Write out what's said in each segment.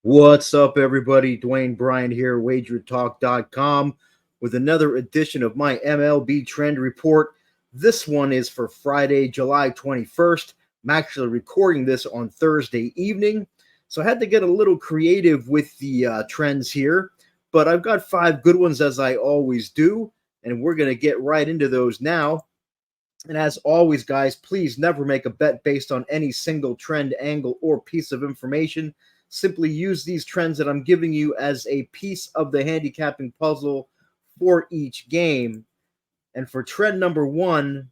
What's up, everybody? Dwayne Bryant here, WagerTalk.com, with another edition of my MLB Trend Report. This one is for Friday, July 21st. I'm actually recording this on Thursday evening, so I had to get a little creative with the trends here, but I've got 5 good ones as I always do, and we're going to get right into those now. And as always, guys, please never make a bet based on any single trend, angle, or piece of information. Simply use these trends that I'm giving you as a piece of the handicapping puzzle for each game. And for trend number 1,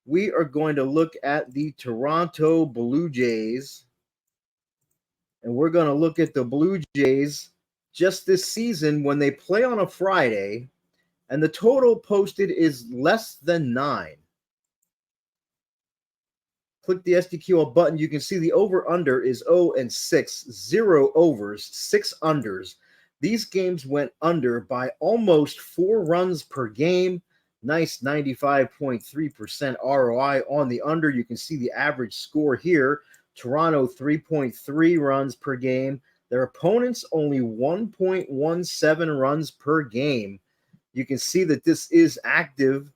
we are going to look at the Toronto Blue Jays. And we're going to look at the Blue Jays just this season when they play on a Friday. And the total posted is less than 9. Click the SDQL button. You can see the over-under is 0-6, 0 overs, 6 unders. These games went under by almost 4 runs per game. Nice 95.3% ROI on the under. You can see the average score here. Toronto 3.3 runs per game. Their opponents only 1.17 runs per game. You can see that this is active.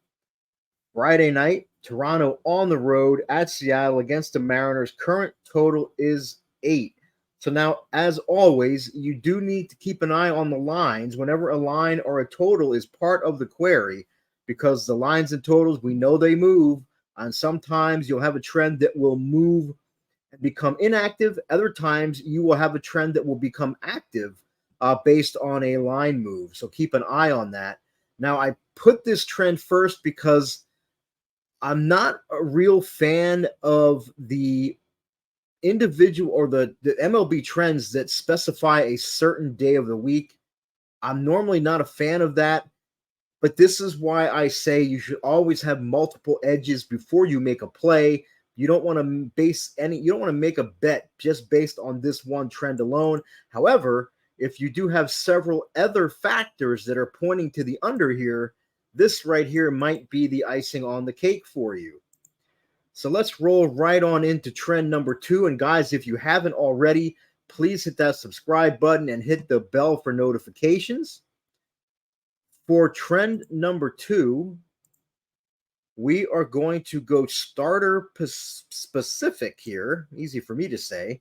Friday night, Toronto on the road at Seattle against the Mariners. Current total is 8. So now, as always, you do need to keep an eye on the lines whenever a line or a total is part of the query, because the lines and totals, we know they move, and sometimes you'll have a trend that will move and become inactive. Other times you will have a trend that will become active based on a line move. So keep an eye on that. Now, I put this trend first because I'm not a real fan of the individual or the MLB trends that specify a certain day of the week. I'm normally not a fan of that, but this is why I say you should always have multiple edges before you make a play. You don't want to make a bet just based on this one trend alone. However, if you do have several other factors that are pointing to the under here, this right here might be the icing on the cake for you. So let's roll right on into trend number 2. And guys, if you haven't already, please hit that subscribe button and hit the bell for notifications. For trend number 2, we are going to go starter specific here. Easy for me to say.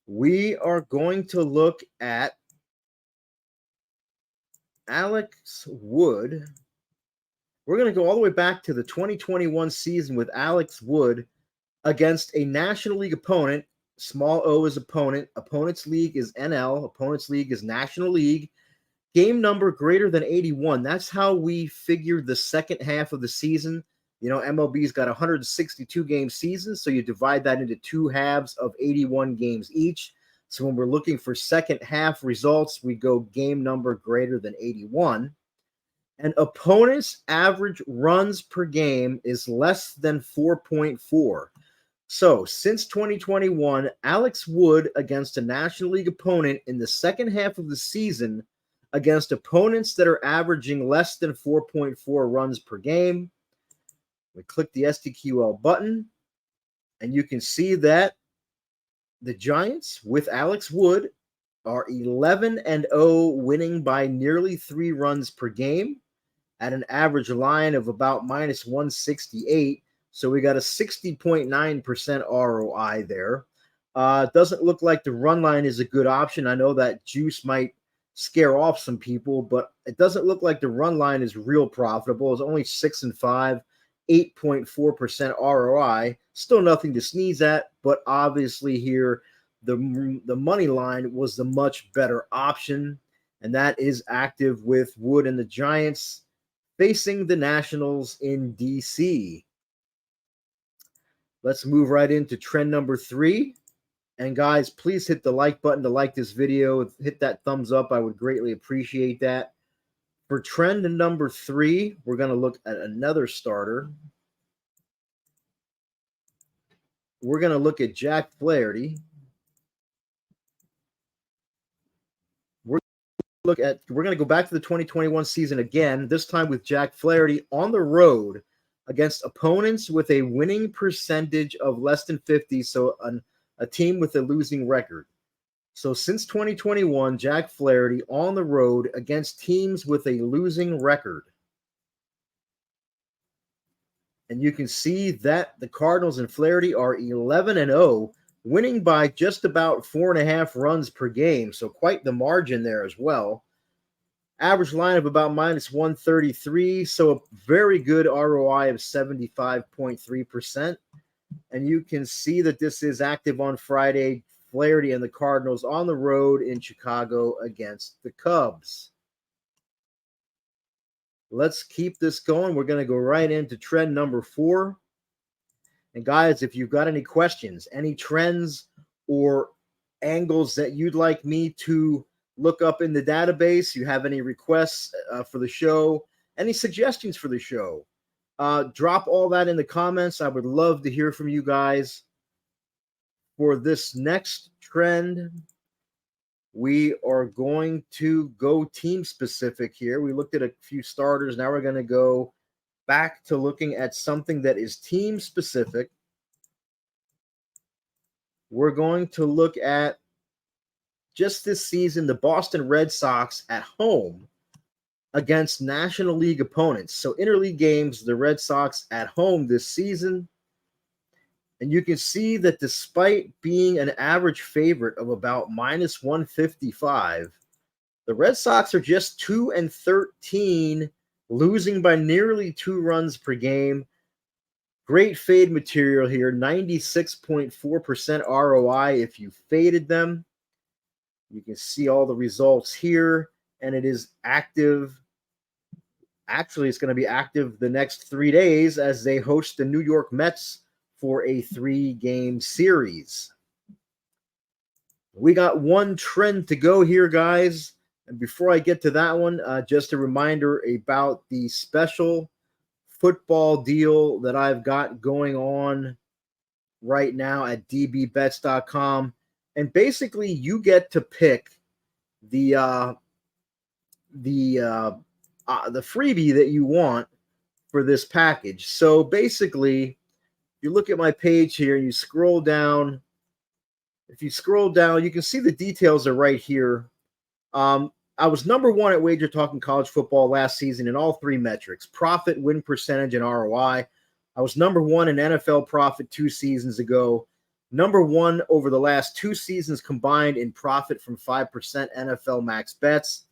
We are going to look at Alex Wood. We're going to go all the way back to the 2021 season with Alex Wood against a National League opponent. Small O is opponent. Opponent's league is NL. Opponent's league is National League. Game number greater than 81. That's how we figured the second half of the season. You know, MLB's got 162 game seasons, so you divide that into 2 halves of 81 games each. So when we're looking for second half results, we go game number greater than 81. And opponent's average runs per game is less than 4.4. So since 2021, Alex Wood against a National League opponent in the second half of the season against opponents that are averaging less than 4.4 runs per game. We click the SDQL button, and you can see that the Giants with Alex Wood are 11-0, winning by nearly 3 runs per game at an average line of about minus 168. So we got a 60.9% ROI there. Doesn't look like the run line is a good option. I know that juice might scare off some people, but it doesn't look like the run line is real profitable. It's only 6-5, 8.4% ROI. Still nothing to sneeze at, but obviously here the money line was the much better option, and that is active with Wood and the Giants facing the Nationals in DC. Let's move right into trend number 3. And guys, please hit the like button to like this video. Hit that thumbs up. I would greatly appreciate that. For trend number 3, we're going to look at another starter. We're going to look at Jack Flaherty. We're going to go back to the 2021 season again, this time with Jack Flaherty on the road against opponents with a winning percentage of less than 50, so a team with a losing record. So since 2021, Jack Flaherty on the road against teams with a losing record. And you can see that the Cardinals and Flaherty are 11-0, winning by just about 4.5 runs per game. So quite the margin there as well. Average line of about minus 133. So a very good ROI of 75.3%. And you can see that this is active on Friday. Flaherty and the Cardinals on the road in Chicago against the Cubs. Let's keep this going. We're going to go right into trend number 4. And guys, if you've got any questions, any trends or angles that you'd like me to look up in the database, you have any requests for the show, any suggestions for the show, drop all that in the comments. I would love to hear from you guys. For this next trend, we are going to go team specific here. We looked at a few starters. Now we're going to go back to looking at something that is team specific. We're going to look at just this season, the Boston Red Sox at home against National League opponents. So interleague games, the Red Sox at home this season. And you can see that despite being an average favorite of about minus 155, the Red Sox are just 2-13, losing by nearly 2 runs per game. Great fade material here, 96.4% ROI if you faded them. You can see all the results here, and it is active. Actually, it's going to be active the next 3 days as they host the New York Mets for a 3-game series. We got one trend to go here, guys. And before I get to that one, just a reminder about the special football deal that I've got going on right now at dbbets.com. And basically, you get to pick the freebie that you want for this package. So basically, you look at my page here and you scroll down. If you scroll down, you can see the details are right here. I was number 1 at WagerTalk in college football last season in all 3 metrics: profit, win percentage, and ROI. I was number 1 in NFL profit 2 seasons ago. Number 1 over the last 2 seasons combined in profit from 5% NFL max bets.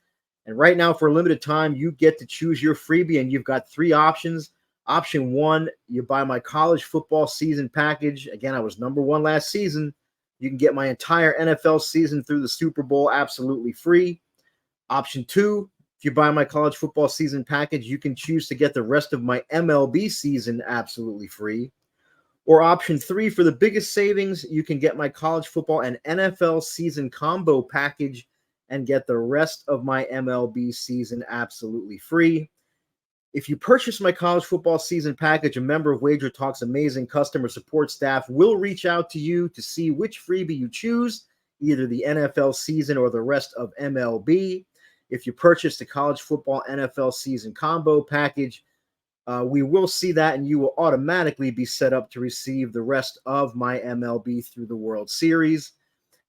And right now, for a limited time, you get to choose your freebie, and you've got 3 options. Option 1, you buy my college football season package. Again, I was number 1 last season. You can get my entire NFL season through the Super Bowl absolutely free. Option 2, if you buy my college football season package, you can choose to get the rest of my MLB season absolutely free. Or option 3, for the biggest savings, you can get my college football and NFL season combo package and get the rest of my MLB season absolutely free. If you purchase my college football season package, a member of WagerTalk's amazing customer support staff will reach out to you to see which freebie you choose, either the NFL season or the rest of MLB. If you purchase the college football NFL season combo package, we will see that, and you will automatically be set up to receive the rest of my MLB through the World Series.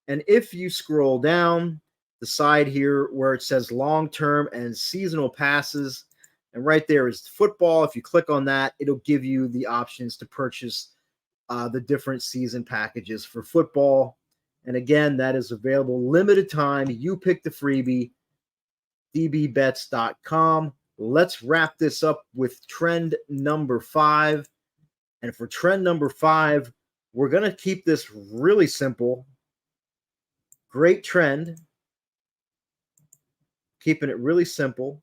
And if you scroll down the side here where it says long-term and seasonal passes, and right there is football. If you click on that, it'll give you the options to purchase the different season packages for football. And again, that is available limited time. You pick the freebie, dbbets.com. Let's wrap this up with trend number 5. And for trend number 5, we're going to keep this really simple. Great trend. Keeping it really simple.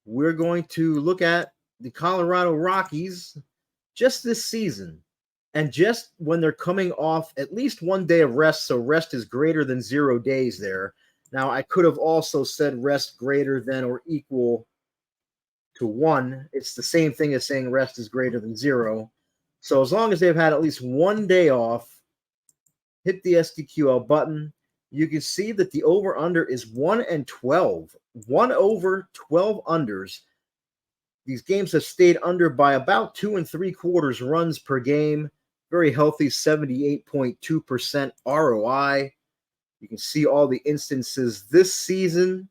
We're going to look at the Colorado Rockies just this season, and just when they're coming off at least 1 day of rest, so rest is greater than 0 days there. Now, I could have also said rest greater than or equal to 1. It's the same thing as saying rest is greater than 0. So as long as they've had at least 1 day off, hit the SDQL button. You can see that the over-under is 1-12. 1 over, 12 unders. These games have stayed under by about 2 3/4 runs per game. Very healthy 78.2% ROI. You can see all the instances this season.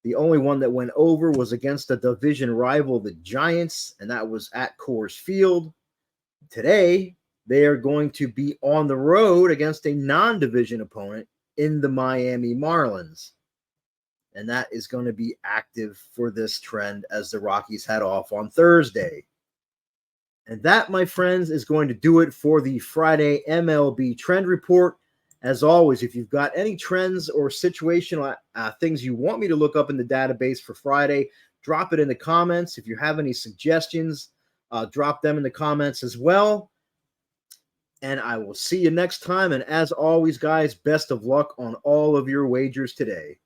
The only one that went over was against a division rival, the Giants, and that was at Coors Field. Today, they are going to be on the road against a non-division opponent in the Miami Marlins. And that is going to be active for this trend as the Rockies head off on Thursday. And that, my friends, is going to do it for the Friday MLB Trend Report. As always, if you've got any trends or situational things you want me to look up in the database for Friday, drop it in the comments. If you have any suggestions, drop them in the comments as well. And I will see you next time. And as always, guys, best of luck on all of your wagers today.